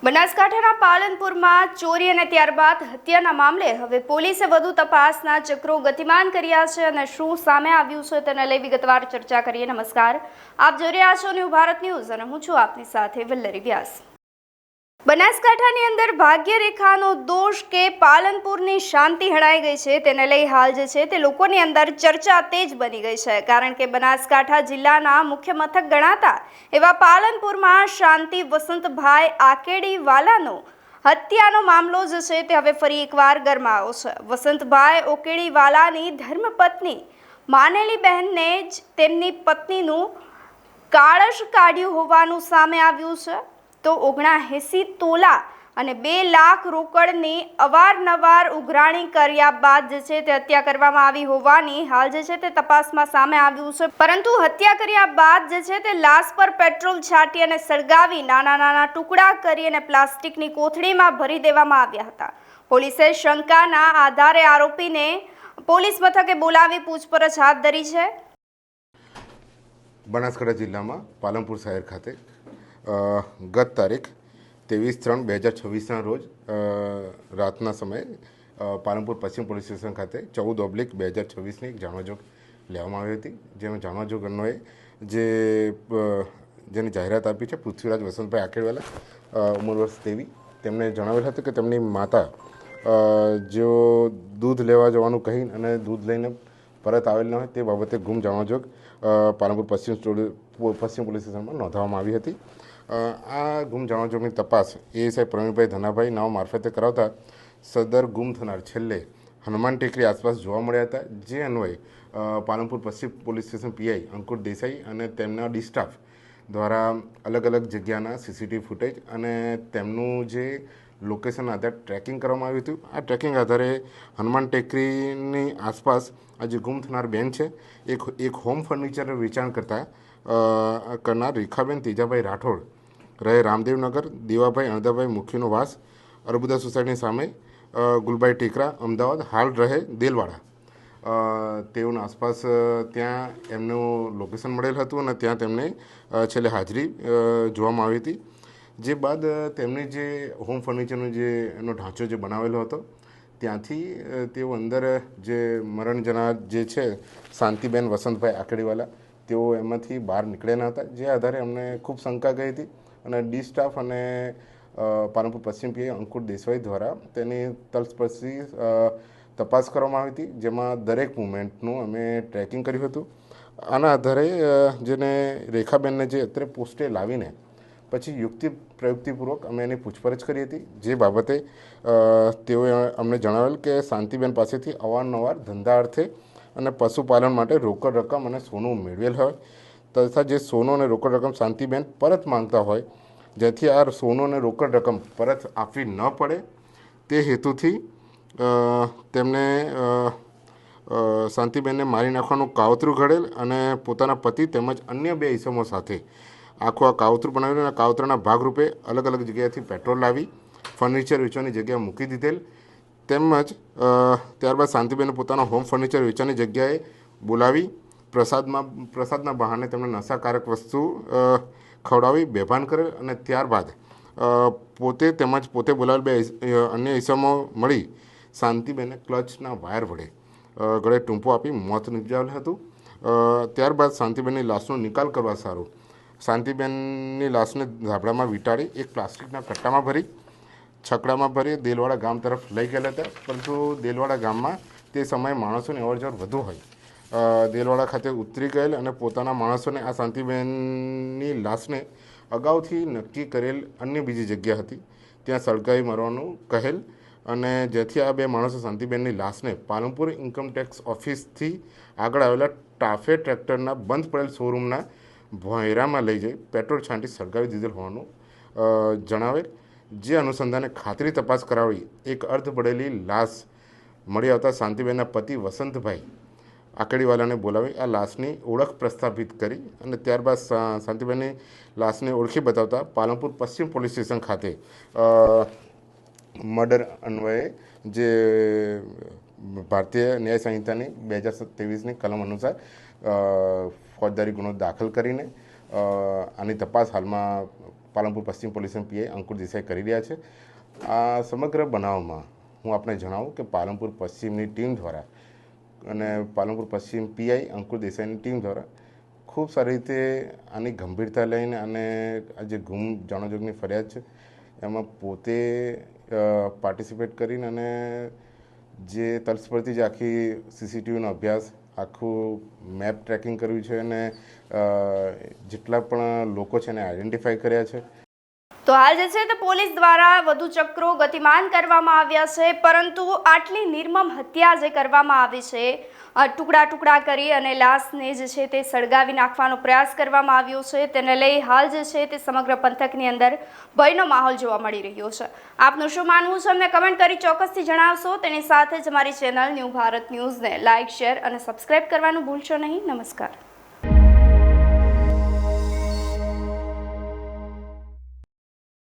બનાસકાંઠાના પાલનપુરમાં ચોરી અને ત્યારબાદ હત્યાના મામલે હવે પોલીસે વધુ તપાસના ચક્રો ગતિમાન કર્યા છે અને શું સામે આવ્યું છે તેને લઈ વિગતવાર ચર્ચા કરીએ। નમસ્કાર, આપ જોઈ રહ્યા છો ન્યૂ ભારત ન્યૂઝ અને હું છું આપની સાથે વલ્લરી વ્યાસ। બનાસકાંઠાની અંદર ભાગ્યરેખાનો દોષ કે પાલનપુરની શાંતિ હણાઈ ગઈ છે તેને લઈ હાલ જે છે તે લોકોની અંદર ચર્ચા તેજ બની ગઈ છે, કારણ કે બનાસકાંઠા જિલ્લાના મુખ્ય મથક ગણાતા એવા પાલનપુરમાં શાંતિ વસંતભાઈ આકેડીવાલાનો હત્યાનો મામલો જે છે તે હવે ફરી એકવાર ગરમાયો છે। વસંતભાઈ ઓકેડીવાલાની ધર્મપત્ની માનેલી બહેનને જ તેમની પત્નીનું કાળશ કાઢ્યું હોવાનું સામે આવ્યું છે। તો 79 તોલા અને 2 લાખ રોકડની અવારનવાર ઉઘરાણી કર્યા બાદ જે છે તે હત્યા કરવામાં આવી હોવાની હાલ જે છે તે તપાસમાં સામે આવ્યું છે। પરંતુ હત્યા કર્યા બાદ જે છે તે લાશ પર પેટ્રોલ છાંટી અને સળગાવી નાના નાના ટુકડા કરી અને પ્લાસ્ટિકની કોથળીમાં ભરી દેવામાં આવ્યા હતા। પોલીસે શંકાના આધારે આરોપીને પોલીસ મથકે બોલાવી પૂછપરછ હાથ ધરી છે। બનાસકાંઠા જિલ્લામાં પાલનપુર શહેર ખાતે ગત તારીખ 23/3/2026ના રોજ રાતના સમયે પાલનપુર પશ્ચિમ પોલીસ સ્ટેશન ખાતે 14/2026ની એક જાણવાજોગ લેવામાં આવી હતી। જેમાં જાણવાજોગ અન્વયે જેની જાહેરાત આપી છે પૃથ્વીરાજ વસંતભાઈ આકેડીવાલા ઉંમર વર્ષ 23, તેમણે જણાવેલ હતું કે તેમની માતા જેઓ દૂધ લેવા જવાનું કહી અને દૂધ લઈને પરત આવેલ ન હોય તે બાબતે ગુમ જાણવાજોગ પાલનપુર પશ્ચિમ પોલીસ સ્ટેશનમાં નોંધવામાં આવી હતી। આ ગુમ જાણવાજોગની તપાસ એએસઆઈ પ્રવીણભાઈ ધનાભાઈ નાવ મારફતે કરાવતા સદર ગુમ થનાર છેલ્લે હનુમાન ટેકરી આસપાસ જોવા મળ્યા હતા। જે અન્વયે પાલનપુર પશ્ચિમ પોલીસ સ્ટેશન પીઆઈ અંકુર દેસાઈ અને તેમના ડી સ્ટાફ દ્વારા અલગ અલગ જગ્યાના સીસીટીવી ફૂટેજ અને તેમનું જે લોકેશન આધારે ટ્રેકિંગ કરવામાં આવ્યું હતું। આ ટ્રેકિંગ આધારે હનુમાન ટેકરીની આસપાસ આ જે ગુમ થનાર બેન છે એક હોમ ફર્નિચર વેચાણ કરનાર રેખાબેન તેજાભાઈ રાઠોડ રહે રામદેવનગર, દેવાભાઈ અણદાભાઈ મુખીનો વાસ, અર્બુદા સોસાયટીની સામે, ગુલબાઈ ટેકરા, અમદાવાદ, હાલ રહે દેલવાડા, તેઓના આસપાસ ત્યાં એમનું લોકેશન મળેલ હતું અને ત્યાં તેમને છેલ્લે હાજરી જોવામાં આવી હતી। જે બાદ તેમની જે હોમ ફર્નિચરનો એનો ઢાંચો જે બનાવેલો હતો ત્યાંથી તેઓ અંદર જે મરણ જનાર જે છે શાંતિબેન વસંતભાઈ આકેડીવાલા તેઓ એમાંથી બહાર નીકળ્યા ન હતા। જે આધારે અમને ખૂબ શંકા ગઈ હતી અને ડી સ્ટાફ અને પાલનપુર પશ્ચિમ પીઆઈ અંકુર દેસાઈ દ્વારા તેની તલસ્પર્શી તપાસ કરવામાં આવી હતી, જેમાં દરેક મુવમેન્ટનું અમે ટ્રેકિંગ કર્યું હતું। આના આધારે જેને રેખાબેનને જે અત્યારે પોસ્ટે લાવીને પછી પ્રયુક્તિપૂર્વક અમે એની પૂછપરછ કરી હતી। જે બાબતે તેઓએ અમને જણાવેલ કે શાંતિબેન પાસેથી અવારનવાર ધંધા અર્થે અને પશુપાલન માટે રોકડ રકમ અને સોનું મેળવેલ હોય તથા જે સોનું અને રોકડ રકમ શાંતિબેન પરત માંગતા હોય, જેથી આ સોનું અને રોકડ રકમ પરત આપવી ન પડે તે હેતુથી તેમને શાંતિબેનને મારી નાખવાનું કાવતરું ઘડેલ અને પોતાના પતિ તેમજ અન્ય 2 ઈસમો સાથે આખું આ કાવતરું બનાવેલું અને કાવતરાના ભાગરૂપે અલગ અલગ જગ્યાએથી પેટ્રોલ લાવી ફર્નિચર વેચવાની જગ્યાએ મૂકી દીધેલ, તેમજ ત્યારબાદ શાંતિબેને પોતાના હોમ ફર્નિચર વેચવાની જગ્યાએ બોલાવી પ્રસાદના બહાને તેમને નશાકારક વસ્તુ ખવડાવી બેભાન કરેલ અને ત્યારબાદ પોતે બોલાવેલ 2 અન્ય ઈસમો મળી શાંતિબેને ક્લચના વાયર વડે ગળે ટૂંપો આપી મોત નિપજાવેલ હતું। ત્યારબાદ શાંતિબેનની લાશનો નિકાલ કરવા સારું શાંતિબેનની લાશને ધાબળામાં વીંટાળી એક પ્લાસ્ટિકના કટ્ટામાં ભરી છકડામાં ભરી દેલવાડા ગામ તરફ લઈ ગયેલા હતા। પરંતુ દેલવાડા ગામમાં તે સમયે માણસોની અવરજવર વધુ હોય દેલવાડા ખાતે ઉતરી ગયેલ અને પોતાના માણસોને આ શાંતિબેનની લાશને અગાઉથી નક્કી કરેલ અન્ય બીજી જગ્યા હતી ત્યાં સળગાવી મારવાનું કહેલ અને જેથી આ 2 માણસો શાંતિબેનની લાશને પાલનપુર ઇન્કમટેક્સ ઓફિસથી આગળ આવેલા ટાફે ટ્રેક્ટરના બંધ પડેલ શોરૂમના ભોંયરામાં લઈ જઈ પેટ્રોલ છાંટી સળગાવી દીધેલ હોવાનું જણાવેલ। જે અનુસંધાને ખાતરી તપાસ કરાવી એક અર્ધ પડેલી લાશ મળી આવતા શાંતિબેનના પતિ વસંતભાઈ આકેડીવાલાને બોલાવી આ લાશની ઓળખ પ્રસ્થાપિત કરી અને ત્યારબાદ શાંતિબેનની લાશને ઓળખી બતાવતા પાલનપુર પશ્ચિમ પોલીસ સ્ટેશન ખાતે મર્ડર અન્વયે જે ભારતીય ન્યાય સંહિતાની 2023ની કલમ અનુસાર ફોજદારી ગુનો દાખલ કરીને આની તપાસ હાલમાં પાલનપુર પશ્ચિમ પોલીસના પીઆઈ અંકુર દેસાઈ કરી રહ્યા છે. આ સમગ્ર બનાવમાં હું આપને જણાવું કે પાલનપુર પશ્ચિમની ટીમ દ્વારા અને પાલનપુર પશ્ચિમ પીઆઈ અંકુર દેસાઈની ટીમ દ્વારા ખૂબ સારી રીતે આની ગંભીરતા લઈને અને આ જે ગુમ જાણોજોગની ફરિયાદ છે એમાં પોતે પાર્ટિસિપેટ કરીને અને જે તલસ્પર્ધી જ આખી સીસીટીવીનો અભ્યાસ આખું મેપ ટ્રેકિંગ કર્યું છે અને જેટલા પણ લોકો છે એને આઈડેન્ટિફાઈ કર્યા છે. તો હાલ જે છે તે પોલીસ દ્વારા વધુ ચક્રો ગતિમાન કરવામાં આવ્યા છે, પરંતુ આટલી નિર્મમ હત્યા જે કરવામાં આવી છે, ટુકડા ટુકડા કરી અને લાશને જે છે તે સળગાવી નાખવાનો પ્રયાસ કરવામાં આવ્યો છે, તેને લઈ હાલ જે છે તે સમગ્ર પંથકની અંદર ભયનો માહોલ જોવા મળી રહ્યો છે. આપનું શું માનવું છે અમને કમેન્ટ કરી ચોક્કસથી જણાવશો. તેની સાથે જ અમારી ચેનલ ન્યૂ ભારત ન્યૂઝને લાઇક, શેર અને સબસ્ક્રાઇબ કરવાનું ભૂલશો નહીં. નમસ્કાર.